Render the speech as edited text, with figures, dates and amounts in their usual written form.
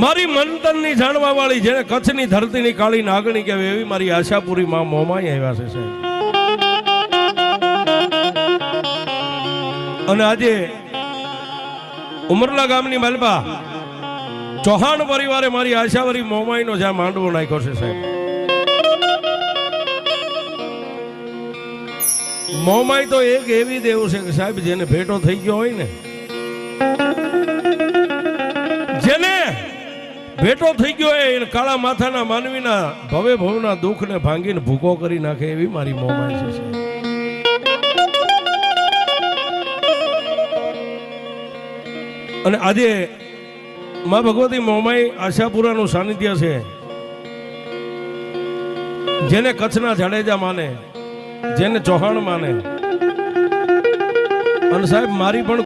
મારી મંતનની જાણવા વાળી જેને કચ્છની ધરતીની કાળી નાગણી કહેવાય એવી મારી આશાપુરી માં મોમાઈ આવ્યા છે સાહેબ. અને આજે ઉમરલા ગામની માલપા ચૌહાણ પરિવારે મારી આશાવરી મોમાઈનો જ્યાં માંડવો નાખ્યો છે સાહેબ. મોમાઈ તો એક એવી દેવ છે કે સાહેબ જેને ભેટો થઈ ગયો હોય ને, જેને ભેટો થઈ ગયો હોય એને કાળા માથાના માનવીના ભવે ભવના દુઃખને ભાંગીને ભૂકો કરી નાખે એવી મારી મોમાઈ છે સાહેબ. અને આજે માં ભગવતી મોમાઈ આશાપુરાનું સાનિધ્ય છે. જેને કચ્છના જાડેજા માને, જેને ચૌહાણ માને, અને સાહેબ મારી પણ